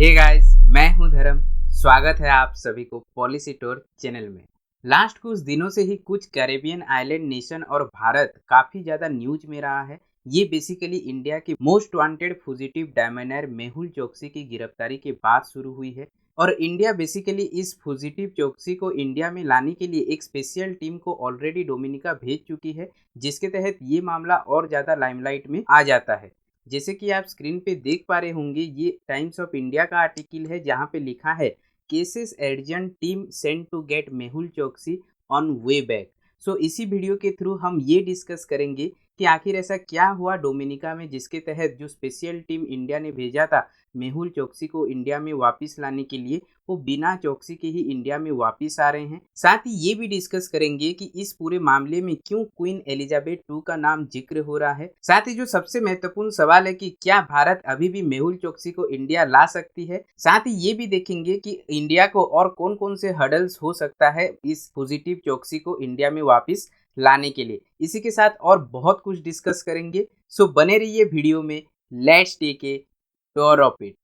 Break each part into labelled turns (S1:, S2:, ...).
S1: Hey guys, मैं हूं धर्म। स्वागत है आप सभी को पॉलिसी टूर चैनल में। लास्ट कुछ दिनों से ही कुछ कैरेबियन आइलैंड नेशन और भारत काफ़ी ज़्यादा न्यूज में रहा है। ये बेसिकली इंडिया के मोस्ट वांटेड फुजिटिव डायमंडर मेहुल चोकसी की गिरफ्तारी के बाद शुरू हुई है। और इंडिया बेसिकली इस फुजिटिव चोकसी को इंडिया में लाने के लिए एक स्पेशल टीम को ऑलरेडी डोमिनिका भेज चुकी है, जिसके तहत ये मामला और ज़्यादा लाइमलाइट में आ जाता है। जैसे कि आप स्क्रीन पे देख पा रहे होंगे, ये टाइम्स ऑफ इंडिया का आर्टिकल है जहां पे लिखा है cases agent team sent to get Mehul Choksi on way back. So इसी वीडियो के थ्रू हम ये डिस्कस करेंगे कि आखिर ऐसा क्या हुआ डोमिनिका में, जिसके तहत जो स्पेशल टीम इंडिया ने भेजा था मेहुल चोकसी को इंडिया में वापस लाने के लिए, वो बिना चोकसी के ही इंडिया में वापस आ रहे हैं। साथ ही ये भी डिस्कस करेंगे कि इस पूरे मामले में क्यों क्वीन एलिजाबेथ टू का नाम जिक्र हो रहा है। साथ ही जो सबसे महत्वपूर्ण सवाल है कि क्या भारत अभी भी मेहुल चोकसी को इंडिया ला सकती है। साथ ही ये भी देखेंगे कि इंडिया को और कौन कौन से हर्डल्स हो सकता है इस पॉजिटिव चोकसी को इंडिया में वापस लाने के लिए। इसी के साथ और बहुत कुछ डिस्कस करेंगे। सो बने रहिए वीडियो में। Let's take a tour of it.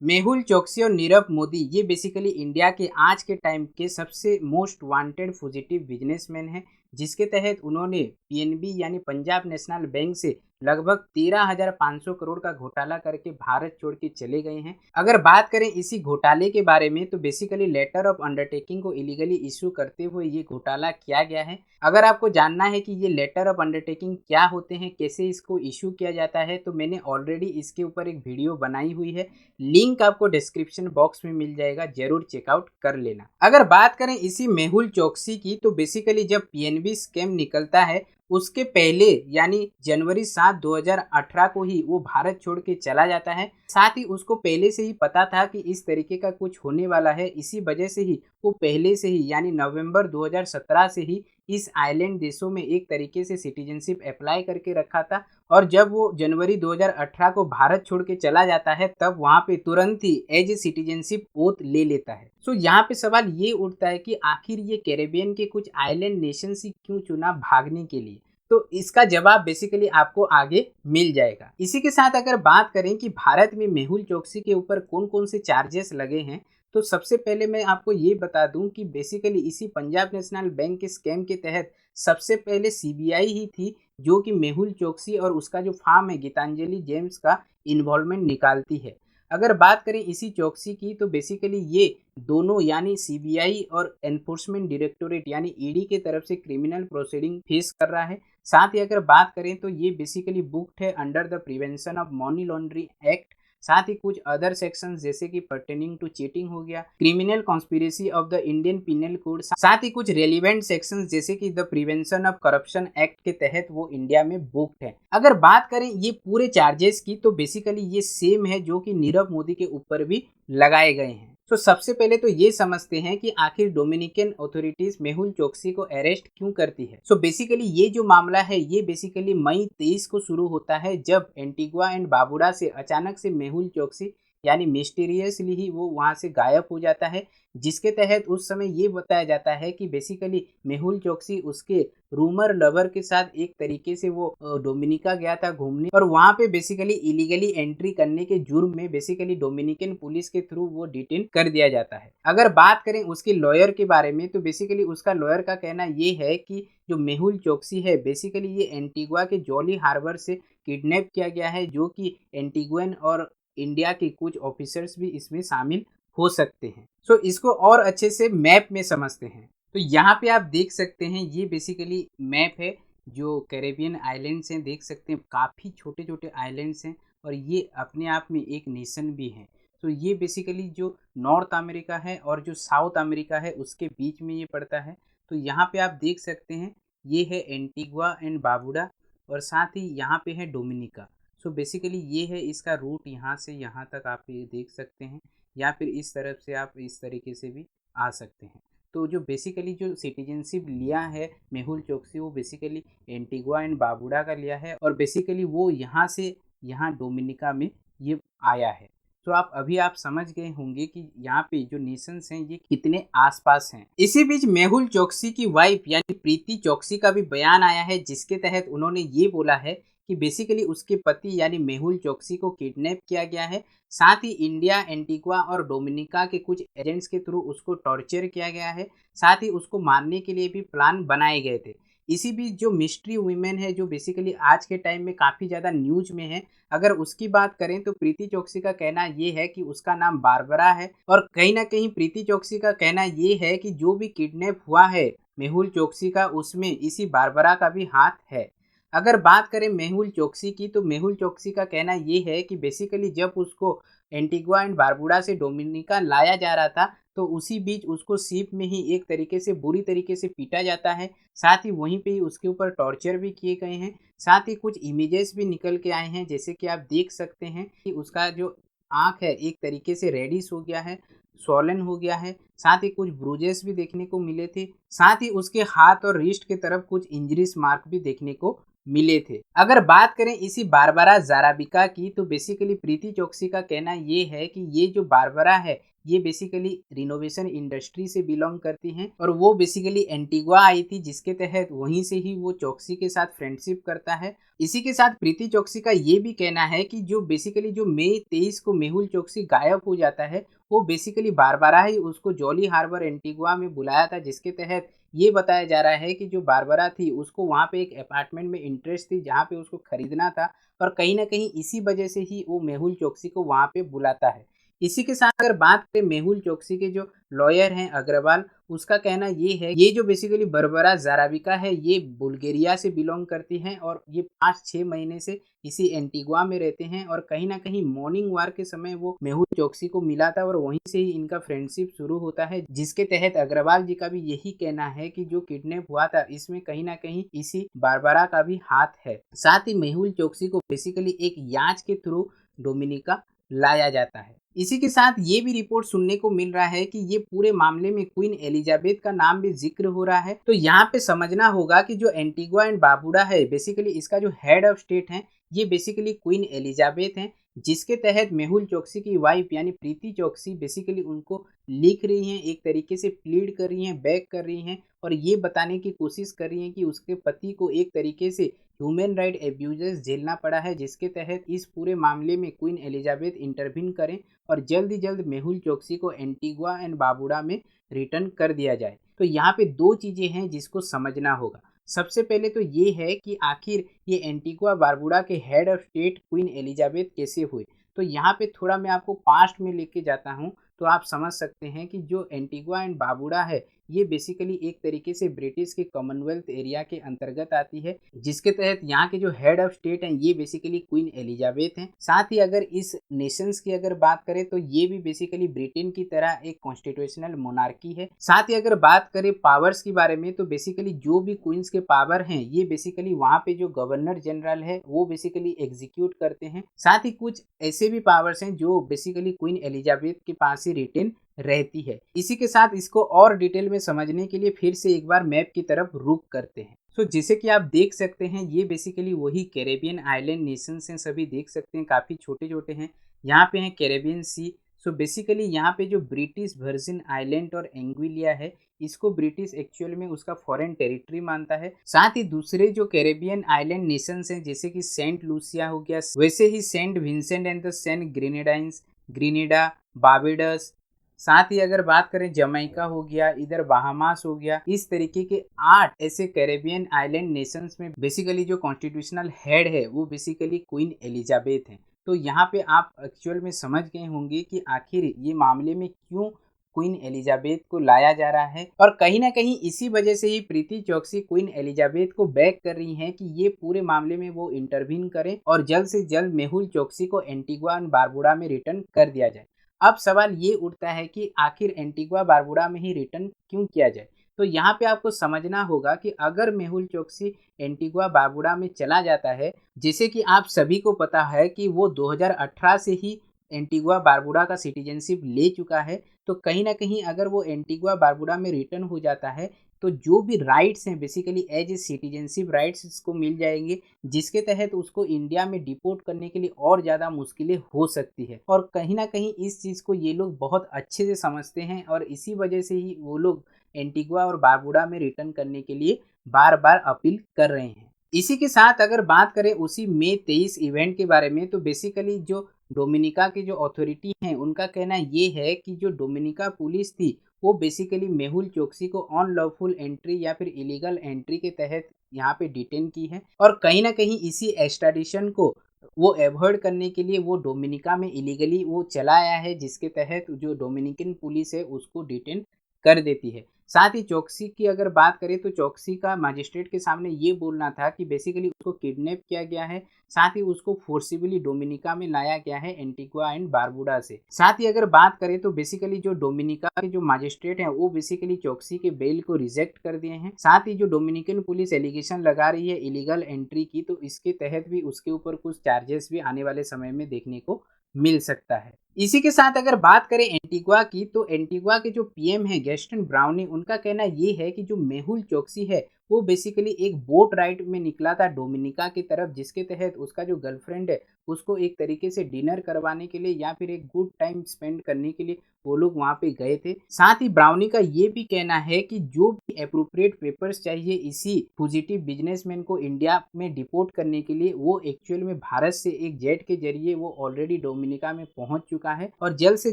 S1: Mehul Choksi और नीरव मोदी ये बेसिकली इंडिया के आज के टाइम के सबसे मोस्ट वांटेड फुजिटिव बिजनेसमैन हैं, जिसके तहत उन्होंने पीएनबी यानी पंजाब नेशनल बैंक से लगभग 13,500 करोड़ का घोटाला करके भारत छोड़ के चले गए हैं। अगर बात करें इसी घोटाले के बारे में, तो बेसिकली लेटर ऑफ अंडरटेकिंग को इलीगली इशू करते हुए ये घोटाला किया गया है। अगर आपको जानना है कि ये लेटर ऑफ अंडरटेकिंग क्या होते हैं, कैसे इसको इशू किया जाता है, तो मैंने ऑलरेडी इसके ऊपर एक वीडियो बनाई हुई है। लिंक आपको डिस्क्रिप्शन बॉक्स में मिल जाएगा, जरूर चेकआउट कर लेना। अगर बात करें इसी मेहुल चोकसी की, तो बेसिकली जब पीएनबी स्कैम निकलता है उसके पहले यानी जनवरी 7 2018 को ही वो भारत छोड़ के चला जाता है। साथ ही उसको पहले से ही पता था कि इस तरीके का कुछ होने वाला है। इसी वजह से ही वो पहले से ही यानी नवंबर 2017 से ही इस आइलैंड देशों में एक तरीके से सिटीजनशिप अप्लाई करके रखा था। और जब वो जनवरी 2018 को भारत छोड़ के चला जाता है, तब वहां पे तुरंत ही एज ए सिटीजनशिप ओथ ले लेता है। सो यहाँ पे सवाल ये उठता है कि आखिर ये कैरेबियन के कुछ आइलैंड नेशन से क्यों चुना भागने के लिए। तो इसका जवाब बेसिकली आपको आगे मिल जाएगा। इसी के साथ अगर बात करें कि भारत में मेहुल चोकसी के ऊपर कौन कौन से चार्जेस लगे हैं, तो सबसे पहले मैं आपको ये बता दूं कि बेसिकली इसी पंजाब नेशनल बैंक के स्कैम के तहत सबसे पहले सीबीआई ही थी जो कि मेहुल चोकसी और उसका जो फार्म है गीतांजलि जेम्स का इन्वॉल्वमेंट निकालती है। अगर बात करें इसी चोकसी की, तो बेसिकली ये दोनों यानी सीबीआई और एनफोर्समेंट डायरेक्टोरेट यानी ईडी के तरफ से क्रिमिनल प्रोसीडिंग फेस कर रहा है। साथ ही अगर बात करें तो ये बेसिकली बुक्ड है under the prevention of money laundering act. साथ ही कुछ अदर सेक्शंस जैसे कि पर्टेनिंग टू चीटिंग हो गया, criminal conspiracy of the Indian penal code, साथ ही कुछ रेलिवेंट सेक्शंस जैसे कि the prevention of corruption act के तहत वो इंडिया में बुक्ड है। अगर बात करें ये पूरे चार्जेस की, तो बेसिकली ये सेम है जो कि नीरव मोदी के ऊपर भी लगाए गए हैं। तो सबसे पहले तो ये समझते हैं कि आखिर डोमिनिकन अथॉरिटीज मेहुल चोकसी को अरेस्ट क्यों करती है। सो बेसिकली ये जो मामला है ये बेसिकली मई 23 को शुरू होता है, जब एंटीगुआ एंड बारबुडा से अचानक से मेहुल चोकसी यानी मिस्टीरियसली ही वो वहां से गायब हो जाता है। जिसके तहत उस समय ये बताया जाता है कि बेसिकली मेहुल चोकसी उसके रूमर लवर के साथ एक तरीके से वो डोमिनिका गया था घूमने, और वहां पे बेसिकली इलीगली एंट्री करने के जुर्म में बेसिकली डोमिनिकन पुलिस के थ्रू वो डिटेन कर दिया जाता है। अगर बात करें उसके लॉयर के बारे में, तो बेसिकली उसका लॉयर का कहना ये है कि जो मेहुल चोकसी है बेसिकली ये एंटीगुआ के जॉली हार्बर से किडनैप किया गया है, जो कि एंटीगुएन और इंडिया के कुछ ऑफिसर्स भी इसमें शामिल हो सकते हैं। सो इसको और अच्छे से मैप में समझते हैं। तो यहाँ पे आप देख सकते हैं ये बेसिकली मैप है जो कैरेबियन आइलैंड्स हैं, देख सकते हैं काफ़ी छोटे छोटे आइलैंड्स हैं और ये अपने आप में एक नेशन भी है। तो ये बेसिकली जो नॉर्थ अमेरिका है और जो साउथ अमेरिका है उसके बीच में ये पड़ता है। तो यहाँ पे आप देख सकते हैं ये है एंटीगुआ एंड बारबुडा और साथ ही यहाँ पे है डोमिनिका। सो बेसिकली ये है इसका रूट, यहाँ से यहाँ तक आप ये देख सकते हैं, या फिर इस तरफ से आप इस तरीके से भी आ सकते हैं। तो जो बेसिकली जो सिटीजनशिप लिया है मेहुल चोकसी वो बेसिकली एंटीगुआ एंड बारबुडा का लिया है और बेसिकली वो यहाँ से यहाँ डोमिनिका में ये आया है। तो आप समझ गए होंगे कि यहाँ पे जो नेशंस हैं ये कितने आसपास हैं। इसी बीच मेहुल चोकसी की वाइफ यानी प्रीति चोकसी का भी बयान आया है, जिसके तहत उन्होंने ये बोला है कि बेसिकली उसके पति यानी मेहुल चोकसी को किडनैप किया गया है। साथ ही इंडिया, एंटीगुआ और डोमिनिका के कुछ एजेंट्स के थ्रू उसको टॉर्चर किया गया है। साथ ही उसको मारने के लिए भी प्लान बनाए गए थे। इसी बीच जो मिस्ट्री वुमेन है, जो बेसिकली आज के टाइम में काफ़ी ज़्यादा न्यूज में है, अगर उसकी बात करें तो प्रीति चोकसी का कहना ये है कि उसका नाम बारबरा है। और कहीं ना कहीं प्रीति चोकसी का कहना ये है कि जो भी किडनैप हुआ है मेहुल चोकसी का, उसमें इसी बारबरा का भी हाथ है। अगर बात करें मेहुल चोकसी की, तो मेहुल चोकसी का कहना ये है कि बेसिकली जब उसको एंटीगुआ एंड बारबुडा से डोमिनिका लाया जा रहा था, तो उसी बीच उसको शिप में ही एक तरीके से बुरी तरीके से पीटा जाता है। साथ ही वहीं पे ही उसके ऊपर टॉर्चर भी किए गए हैं। साथ ही कुछ इमेजेस भी निकल के आए हैं, जैसे कि आप देख सकते हैं कि उसका जो आँख है एक तरीके से रेडिश हो गया है, स्वॉलन हो गया है। साथ ही कुछ ब्रूजेस भी देखने को मिले थे। साथ ही उसके हाथ और रिस्ट की तरफ कुछ इंजरीज मार्क भी देखने को मिले थे। अगर बात करें इसी बारबरा ज़ाराबिका की, तो बेसिकली प्रीति चोकसी का कहना ये है कि ये जो बारबरा है ये बेसिकली रिनोवेशन इंडस्ट्री से बिलोंग करती हैं और वो बेसिकली एंटीगुआ आई थी, जिसके तहत वहीं से ही वो चोकसी के साथ फ्रेंडशिप करता है। इसी के साथ प्रीति चोकसी का ये भी कहना है कि जो बेसिकली जो मई 23 को मेहुल चोकसी गायब हो जाता है, वो बेसिकली बारबरा ही उसको जॉली हार्बर एंटीगुआ में बुलाया था, जिसके तहत ये बताया जा रहा है कि जो बारबरा थी उसको वहाँ पे एक अपार्टमेंट में इंटरेस्ट थी, जहाँ पे उसको खरीदना था और कहीं ना कहीं इसी वजह से ही वो मेहुल चोकसी को वहाँ पे बुलाता है। इसी के साथ अगर बात करें मेहुल चोकसी के जो लॉयर हैं अग्रवाल, उसका कहना ये है ये जो बेसिकली बारबरा ज़ाराबिका है ये बुल्गारिया से बिलोंग करती हैं और ये 5-6 महीने से इसी एंटीगुआ में रहते हैं और कहीं ना कहीं मॉर्निंग वार के समय वो मेहुल चोकसी को मिला था और वहीं से ही इनका फ्रेंडशिप शुरू होता है, जिसके तहत अग्रवाल जी का भी यही कहना है कि जो किडनैप हुआ था इसमें कहीं ना कहीं इसी बारबरा का भी हाथ है। साथ ही मेहुल चोकसी को बेसिकली एक याच के थ्रू डोमिनिका लाया जाता है। इसी के साथ ये भी रिपोर्ट सुनने को मिल रहा है कि ये पूरे मामले में क्वीन एलिजाबेथ का नाम भी जिक्र हो रहा है। तो यहाँ पे समझना होगा कि जो एंटीगुआ एंड बारबुडा है बेसिकली इसका जो हेड ऑफ स्टेट है ये बेसिकली क्वीन एलिजाबेथ हैं, जिसके तहत मेहुल चोकसी की वाइफ यानी प्रीति चोकसी बेसिकली उनको लिख रही हैं, एक तरीके से प्लीड कर रही हैं, बैक कर रही हैं और ये बताने की कोशिश कर रही हैं कि उसके पति को एक तरीके से ह्यूमन राइट एब्यूजेस झेलना पड़ा है, जिसके तहत इस पूरे मामले में क्वीन एलिजाबेथ इंटरवीन करें और जल्द ही जल्द मेहुल चोकसी को एंटीगुआ एंड बारबुडा में रिटर्न कर दिया जाए। तो यहाँ पे दो चीज़ें हैं जिसको समझना होगा। सबसे पहले तो ये है कि आखिर ये एंटीगुआ बारबुडा के head of state queen Elizabeth कैसे हुए। तो यहाँ पे थोड़ा मैं आपको पास्ट में लेके जाता हूँ, तो आप समझ सकते हैं कि जो एंटीगुआ एंड बारबुडा है ये बेसिकली एक तरीके से ब्रिटिश के कॉमनवेल्थ एरिया के अंतर्गत आती है, जिसके तहत यहाँ के जो हेड ऑफ स्टेट हैं ये बेसिकली क्वीन एलिजाबेथ हैं। साथ ही अगर इस नेशंस की अगर बात करें तो ये भी बेसिकली ब्रिटेन की तरह एक कॉन्स्टिट्यूशनल मोनार्की है। साथ ही अगर बात करें पावर्स के बारे में तो बेसिकली जो भी क्वींस के पावर हैं ये बेसिकली वहाँ पे जो गवर्नर जनरल है वो बेसिकली एग्जीक्यूट करते हैं। साथ ही कुछ ऐसे भी पावर्स हैं जो बेसिकली क्वीन एलिजाबेथ के पास ही रिटेन रहती है। इसी के साथ इसको और डिटेल में समझने के लिए फिर से एक बार मैप की तरफ रुक करते हैं। तो जैसे कि आप देख सकते हैं ये बेसिकली वही कैरेबियन आइलैंड नेशंस हैं, सभी देख सकते हैं काफ़ी छोटे छोटे हैं। यहाँ पे हैं कैरेबियन सी। सो बेसिकली यहाँ पे जो ब्रिटिश वर्जिन आइलैंड और एंग्विलिया है इसको ब्रिटिश एक्चुअल में उसका फॉरेन टेरिटरी मानता है। साथ ही दूसरे जो कैरेबियन आइलैंड नेशंस हैं जैसे कि सेंट लूसिया हो गया, वैसे ही Saint Vincent and the Saint Grenadines, Grenada, Barbados. साथ ही अगर बात करें जमैका हो गया, इधर बहामास हो गया, इस तरीके के 8 ऐसे कैरेबियन आइलैंड नेशंस में बेसिकली जो कॉन्स्टिट्यूशनल हेड है वो बेसिकली क्वीन एलिजाबेथ हैं। तो यहाँ पे आप एक्चुअल में समझ गए होंगे कि आखिर ये मामले में क्यों क्वीन एलिजाबेथ को लाया जा रहा है और कहीं ना कहीं इसी वजह से ही प्रीति चोकसी क्वीन एलिजाबेथ को बैक कर रही हैं कि ये पूरे मामले में वो इंटरवीन करें और जल्द से जल्द मेहुल चोकसी को एंटीगुआ एंड बारबुडा में रिटर्न कर दिया जाए। अब सवाल ये उठता है कि आखिर एंटीगुआ बारबुडा में ही रिटर्न क्यों किया जाए। तो यहाँ पे आपको समझना होगा कि अगर मेहुल चोकसी एंटीगुआ बारबुडा में चला जाता है, जैसे कि आप सभी को पता है कि वो 2018 से ही एंटीगुआ बारबुडा का सिटीजनशिप ले चुका है, तो कहीं ना कहीं अगर वो एंटीगुआ बारबुडा में रिटर्न हो जाता है, तो जो भी राइट्स हैं basically as a citizenship rights इसको मिल जाएंगे, जिसके तहत उसको इंडिया में डिपोर्ट करने के लिए और ज़्यादा मुश्किलें हो सकती है। और कहीं ना कहीं इस चीज़ को ये लोग बहुत अच्छे से समझते हैं और इसी वजह से ही वो लोग एंटीगुआ और बारबुडा में रिटर्न करने के लिए बार बार अपील कर रहे हैं। इसी के साथ अगर बात करें उसी मई 23 इवेंट के बारे में, तो बेसिकली जो डोमिनिका के जो अथॉरिटी हैं उनका कहना ये है कि जो डोमिनिका पुलिस थी वो बेसिकली मेहुल चोकसी को अनलॉफुल एंट्री या फिर इलीगल एंट्री के तहत यहाँ पे डिटेन की है, और कहीं ना कहीं इसी एक्स्ट्राडिशन को वो अवॉइड करने के लिए वो डोमिनिका में इलीगली वो चला आया है, जिसके तहत जो डोमिनिकन पुलिस है उसको डिटेन कर देती है। साथ ही चौकसी की अगर बात करें तो चौकसी का मजिस्ट्रेट के सामने ये बोलना था कि बेसिकली उसको किडनैप किया गया है, साथ ही उसको फोर्सिबली डोमिनिका में लाया गया है एंटीगुआ एंड बारबुडा से। साथ ही अगर बात करें तो बेसिकली जो डोमिनिका के जो मजिस्ट्रेट हैं वो बेसिकली चौकसी के बेल को रिजेक्ट कर दिए हैं। साथ ही जो डोमिनिकन पुलिस एलिगेशन लगा रही है इलीगल एंट्री की, तो इसके तहत भी उसके ऊपर कुछ चार्जेस भी आने वाले समय में देखने को मिल सकता है। इसी के साथ अगर बात करें एंटीगुआ की, तो एंटीगुआ के जो पीएम है गैस्टन ब्राउनी, उनका कहना ये है कि जो मेहुल चोकसी है वो बेसिकली एक बोट राइड में निकला था डोमिनिका की तरफ, जिसके तहत उसका जो गर्लफ्रेंड है उसको एक तरीके से डिनर करवाने के लिए या फिर एक गुड टाइम स्पेंड करने के लिए वो लोग वहां पे गए थे। साथ ही ब्राउनी का ये भी कहना है कि जो भी अप्रोप्रिएट पेपर्स चाहिए इसी फुजिटिव बिजनेसमैन को इंडिया में डिपोर्ट करने के लिए, वो एक्चुअल में भारत से एक जेट के जरिए वो ऑलरेडी डोमिनिका में पहुंच चुका है और जल्द से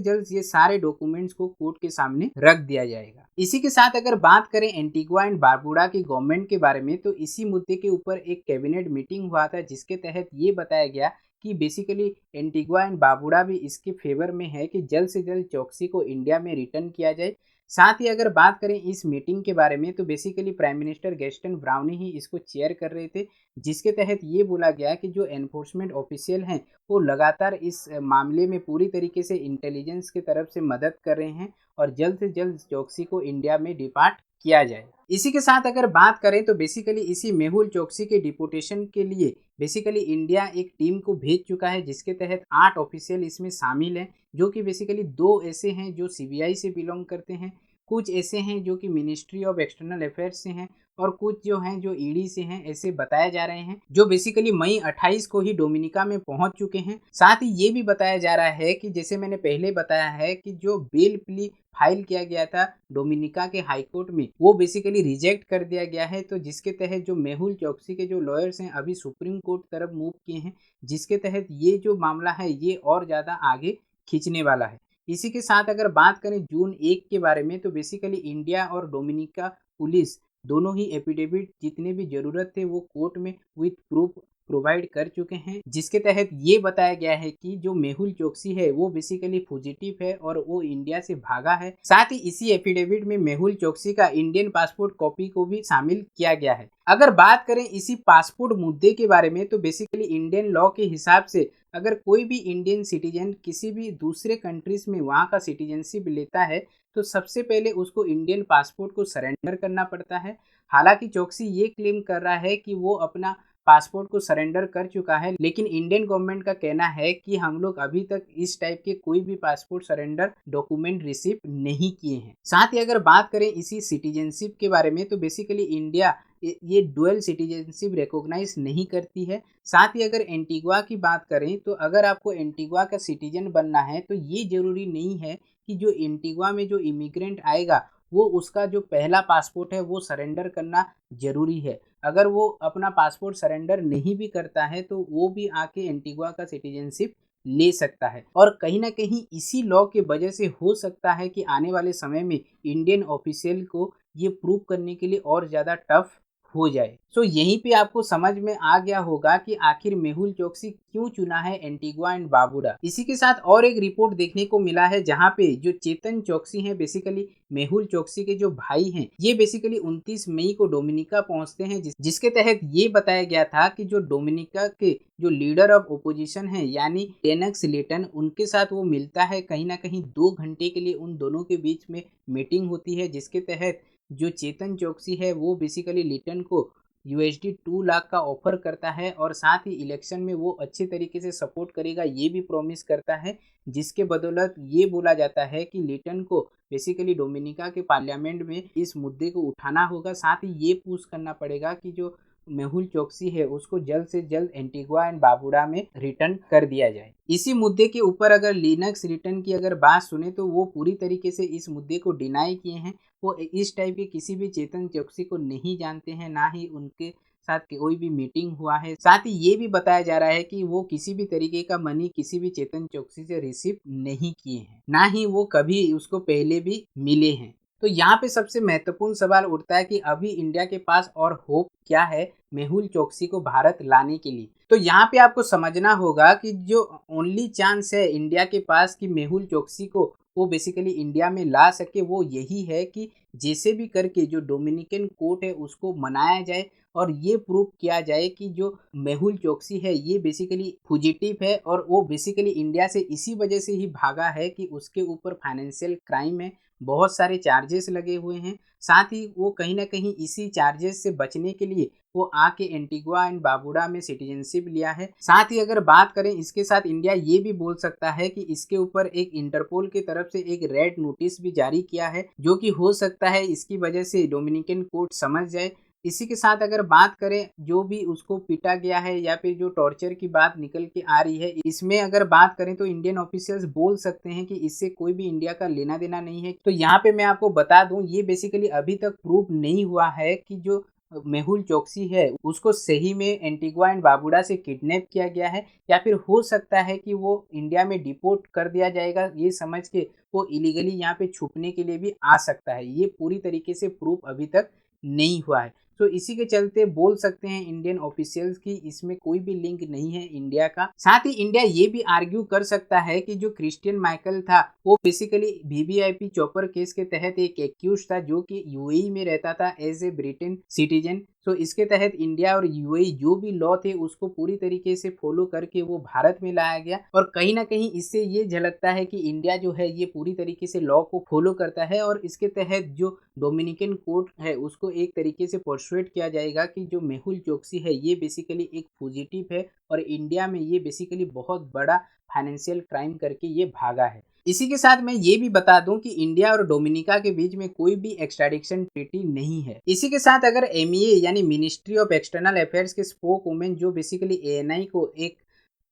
S1: जल्द ये सारे डॉक्यूमेंट्स को कोर्ट के सामने रख दिया जाएगा। इसी के साथ अगर बात करें एंटीगुआ एंड बारबुडा की गवर्नमेंट के बारे में, तो इसी मुद्दे के ऊपर एक कैबिनेट मीटिंग हुआ था जिसके तहत ये बताया गया कि बेसिकली एंटीगुआ एंड बारबुडा भी इसके फेवर में है कि जल्द से जल्द चौकसी को इंडिया में रिटर्न किया जाए। साथ ही अगर बात करें इस मीटिंग के बारे में, तो basically prime minister Gaston Browne ही इसको चेयर कर रहे थे, जिसके तहत ये बोला गया कि जो एनफोर्समेंट ऑफिशियल हैं वो लगातार इस मामले में पूरी तरीके से इंटेलिजेंस की तरफ से मदद कर रहे हैं और जल्द से जल्द चौकसी को इंडिया में डिपार्ट किया जाए। इसी के साथ अगर बात करें तो बेसिकली इसी मेहुल चोकसी के डिपोर्टेशन के लिए बेसिकली इंडिया एक टीम को भेज चुका है, जिसके तहत 8 ऑफिशियल इसमें शामिल हैं, जो कि बेसिकली 2 ऐसे हैं जो सीबीआई से बिलोंग करते हैं, कुछ ऐसे हैं जो कि मिनिस्ट्री ऑफ एक्सटर्नल अफेयर्स से हैं और कुछ जो हैं जो ईडी से हैं, ऐसे बताए जा रहे हैं, जो बेसिकली मई 28 को ही डोमिनिका में पहुंच चुके हैं। साथ ही ये भी बताया जा रहा है कि जैसे मैंने पहले बताया है कि जो बेल प्ली फाइल किया गया था डोमिनिका के हाई कोर्ट में वो बेसिकली रिजेक्ट कर दिया गया है, तो जिसके तहत जो मेहुल चोकसी के जो लॉयर्स हैं अभी सुप्रीम कोर्ट तरफ मूव किए हैं, जिसके तहत ये जो मामला है ये और ज़्यादा आगे खींचने वाला है। इसी के साथ अगर बात करें जून 1 के बारे में, तो बेसिकली इंडिया और डोमिनिका पुलिस दोनों ही एफिडेविट जितने भी जरूरत थे वो कोर्ट में विथ प्रूफ प्रोवाइड कर चुके हैं, जिसके तहत ये बताया गया है कि जो मेहुल चोकसी है वो बेसिकली फुजिटिव है और वो इंडिया से भागा है। साथ ही इसी एफिडेविट में मेहुल चोकसी का इंडियन पासपोर्ट कॉपी को भी शामिल किया गया है। अगर बात करें इसी पासपोर्ट मुद्दे के बारे में, तो बेसिकली इंडियन लॉ के हिसाब से अगर कोई भी इंडियन सिटीजन किसी भी दूसरे कंट्रीज में वहाँ का सिटीजनशिप लेता है तो सबसे पहले उसको इंडियन पासपोर्ट को सरेंडर करना पड़ता है। हालांकि चोकसी ये क्लेम कर रहा है कि वो अपना पासपोर्ट को सरेंडर कर चुका है, लेकिन इंडियन गवर्नमेंट का कहना है कि हम लोग अभी तक इस टाइप के कोई भी पासपोर्ट सरेंडर डॉक्यूमेंट रिसीव नहीं किए हैं। साथ ही अगर बात करें इसी सिटीजनशिप के बारे में, तो बेसिकली इंडिया ये डुअल सिटीजनशिप रिकॉग्नाइज नहीं करती है। साथ ही अगर एंटीगुआ की बात करें, तो अगर आपको एंटीगुआ का सिटीजन बनना है तो ये जरूरी नहीं है कि जो एंटीगुआ में जो इमिग्रेंट आएगा वो उसका जो पहला पासपोर्ट है वो सरेंडर करना जरूरी है। अगर वो अपना पासपोर्ट सरेंडर नहीं भी करता है तो वो भी आके एंटीगुआ का सिटीजनशिप ले सकता है, और कहीं ना कहीं इसी लॉ के वजह से हो सकता है कि आने वाले समय में इंडियन ऑफिशियल को ये प्रूव करने के लिए और ज़्यादा टफ हो जाए। सो यहीं पे आपको समझ में आ गया होगा कि आखिर मेहुल चोकसी क्यों चुना है एंटीगुआ एंड बारबुडा। इसी के साथ और एक रिपोर्ट देखने को मिला है जहां पे जो चेतन चोकसी हैं बेसिकली मेहुल चोकसी के जो भाई हैं ये बेसिकली 29 मई को डोमिनिका पहुंचते हैं, जिसके तहत ये बताया गया था कि जो डोमिनिका के जो लीडर ऑफ ओपोजिशन है यानी टेनक्स लिटन, उनके साथ वो मिलता है। कहीं ना कहीं 2 घंटे के लिए उन दोनों के बीच में मीटिंग होती है, जिसके तहत जो चेतन चोकसी है वो बेसिकली लिटन को USD 2 लाख का ऑफर करता है और साथ ही इलेक्शन में वो अच्छे तरीके से सपोर्ट करेगा ये भी प्रॉमिस करता है, जिसके बदौलत ये बोला जाता है कि लिटन को बेसिकली डोमिनिका के पार्लियामेंट में इस मुद्दे को उठाना होगा। साथ ही ये पुश करना पड़ेगा कि जो मेहुल चोकसी है उसको जल्द से जल्द एंटीगुआ एंड बारबुडा में रिटर्न कर दिया जाए। इसी मुद्दे के ऊपर अगर लिनक्स रिटर्न की अगर बात सुने तो वो पूरी तरीके से इस मुद्दे को डिनाई किए हैं। वो इस टाइप के किसी भी चेतन चोकसी को नहीं जानते हैं, ना ही उनके साथ कोई भी मीटिंग हुआ है। साथ ही ये भी बताया जा रहा है कि वो किसी भी तरीके का मनी किसी भी चेतन चोकसी से रिसीव नहीं किए हैं, ना ही वो कभी उसको पहले भी मिले हैं। तो यहाँ पे सबसे महत्वपूर्ण सवाल उठता है कि अभी इंडिया के पास और होप क्या है मेहुल चोकसी को भारत लाने के लिए। तो यहाँ पे आपको समझना होगा कि जो ओनली चांस है इंडिया के पास कि मेहुल चोकसी को वो बेसिकली इंडिया में ला सके वो यही है कि जैसे भी करके जो डोमिनिकन कोर्ट है उसको मनाया जाए और ये प्रूव किया जाए कि जो मेहुल चोकसी है ये बेसिकली फुजिटिव है और वो बेसिकली इंडिया से इसी वजह से ही भागा है कि उसके ऊपर फाइनेंशियल क्राइम है, बहुत सारे चार्जेस लगे हुए हैं। साथ ही वो कहीं ना कहीं इसी चार्जेस से बचने के लिए वो आके एंटीगुआ एंड बारबुडा में सिटीजनशिप लिया है। साथ ही अगर बात करें इसके साथ इंडिया ये भी बोल सकता है कि इसके ऊपर एक इंटरपोल की तरफ से एक रेड नोटिस भी जारी किया है, जो कि हो सकता है इसकी वजह से डोमिनिकन कोर्ट समझ जाए। इसी के साथ अगर बात करें जो भी उसको पीटा गया है या फिर जो टॉर्चर की बात निकल के आ रही है, इसमें अगर बात करें तो इंडियन ऑफिशियल्स बोल सकते हैं कि इससे कोई भी इंडिया का लेना देना नहीं है। तो यहाँ पे मैं आपको बता दूं ये बेसिकली अभी तक प्रूव नहीं हुआ है कि जो मेहुल चोकसी है उसको सही में एंटीगुआ एंड बारबुडा से किडनैप किया गया है, या फिर हो सकता है कि वो इंडिया में डिपोर्ट कर दिया जाएगा ये समझ के वो इलीगली यहाँ पे छुपने के लिए भी आ सकता है। ये पूरी तरीके से प्रूफ अभी तक नहीं हुआ है। तो इसी के चलते बोल सकते हैं इंडियन ऑफिशियल्स की इसमें कोई भी लिंक नहीं है इंडिया का। साथ ही इंडिया ये भी आर्ग्यू कर सकता है कि जो क्रिश्चियन माइकल था वो बेसिकली वीवीआईपी चॉपर केस के तहत एक एक्यूज था जो कि यूएई में रहता था एज ए ब्रिटेन सिटीजन। तो इसके तहत इंडिया और यूएई जो भी लॉ थे उसको पूरी तरीके से फॉलो करके वो भारत में लाया गया और कहीं ना कहीं इससे ये झलकता है कि इंडिया जो है ये पूरी तरीके से लॉ को फॉलो करता है और इसके तहत जो डोमिनिकन कोर्ट है उसको एक तरीके से परसुएट किया जाएगा कि जो मेहुल चोकसी है ये बेसिकली एक फुजिटिव है और इंडिया में ये बेसिकली बहुत बड़ा फाइनेंशियल क्राइम करके ये भागा है। इसी के साथ मैं ये भी बता दूं कि इंडिया और डोमिनिका के बीच में कोई भी एक्सट्राडिक्शन ट्रीटी नहीं है। इसी के साथ अगर एमईए यानी मिनिस्ट्री ऑफ एक्सटर्नल अफेयर्स के स्पोक वुमेन जो बेसिकली एएनआई को एक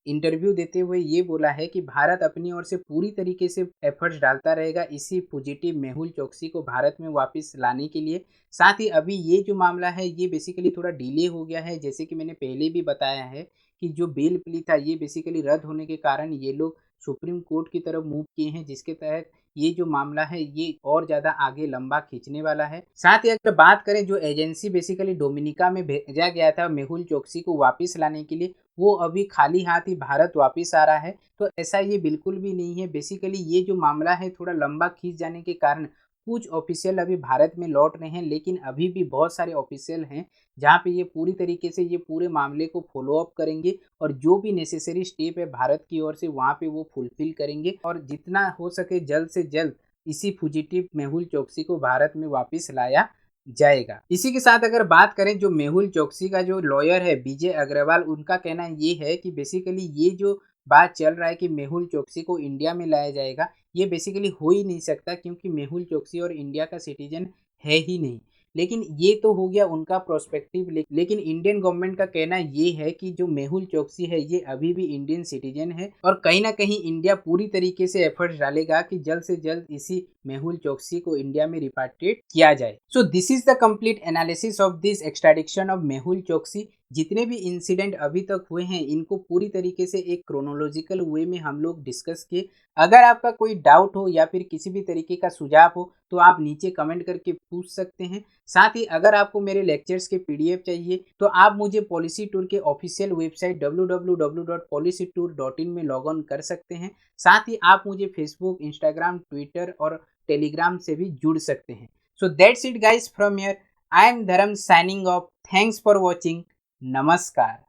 S1: इंटरव्यू देते हुए ये बोला है कि भारत अपनी ओर से पूरी तरीके से एफर्ट्स डालता रहेगा इसी फुजिटिव मेहुल चोकसी को भारत में वापस लाने के लिए। साथ ही अभी ये जो मामला है ये बेसिकली थोड़ा डिले हो गया है, जैसे कि मैंने पहले भी बताया है कि जो बेल प्ली था ये बेसिकली रद्द होने के कारण ये लोग सुप्रीम कोर्ट की तरफ मूव किए हैं, जिसके तहत ये जो मामला है ये और ज़्यादा आगे लंबा खींचने वाला है। साथ ही अगर बात करें जो एजेंसी बेसिकली डोमिनिका में भेजा गया था मेहुल चोकसी को वापस लाने के लिए वो अभी खाली हाथ ही भारत वापस आ रहा है, तो ऐसा ये बिल्कुल भी नहीं है। बेसिकली ये जो मामला है थोड़ा लंबा खींच जाने के कारण कुछ ऑफिशियल अभी भारत में लौट रहे हैं, लेकिन अभी भी बहुत सारे ऑफिशियल हैं जहाँ पे ये पूरी तरीके से ये पूरे मामले को फॉलो अप करेंगे और जो भी नेसेसरी स्टेप है भारत की ओर से वहाँ पे वो फुलफिल करेंगे और जितना हो सके जल्द से जल्द इसी फुजिटिव मेहुल चोकसी को भारत में वापस लाया जाएगा। इसी के साथ अगर बात करें जो मेहुल चोकसी का जो लॉयर है विजय अग्रवाल, उनका कहना ये है कि बेसिकली ये जो बात चल रहा है कि मेहुल चोकसी को इंडिया में लाया जाएगा ये बेसिकली हो ही नहीं सकता, क्योंकि मेहुल चोकसी और इंडिया का सिटीजन है ही नहीं। लेकिन ये तो हो गया उनका प्रोस्पेक्टिव, लेकिन इंडियन गवर्नमेंट का कहना ये है कि जो मेहुल चोकसी है ये अभी भी इंडियन सिटीजन है और कहीं ना कहीं इंडिया पूरी तरीके से एफर्ट्स डालेगा कि जल्द से जल्द इसी मेहुल चोकसी को इंडिया में रिपाट्रिएट किया जाए। So this is the complete analysis of this extradition of Mehul Choksi. जितने भी इंसिडेंट अभी तक हुए हैं इनको पूरी तरीके से एक क्रोनोलॉजिकल वे में हम लोग डिस्कस किए। अगर आपका कोई डाउट हो या फिर किसी भी तरीके का सुझाव हो तो आप नीचे कमेंट करके पूछ सकते हैं। साथ ही अगर आपको मेरे लेक्चर्स के पीडीएफ चाहिए तो आप मुझे पॉलिसी टूर के ऑफिशियल वेबसाइट www.policytour.in में लॉग ऑन कर सकते हैं। साथ ही आप मुझे फेसबुक, इंस्टाग्राम, ट्विटर और टेलीग्राम से भी जुड़ सकते हैं। So that's it guys from here. I am Dharm signing off. Thanks for watching. नमस्कार।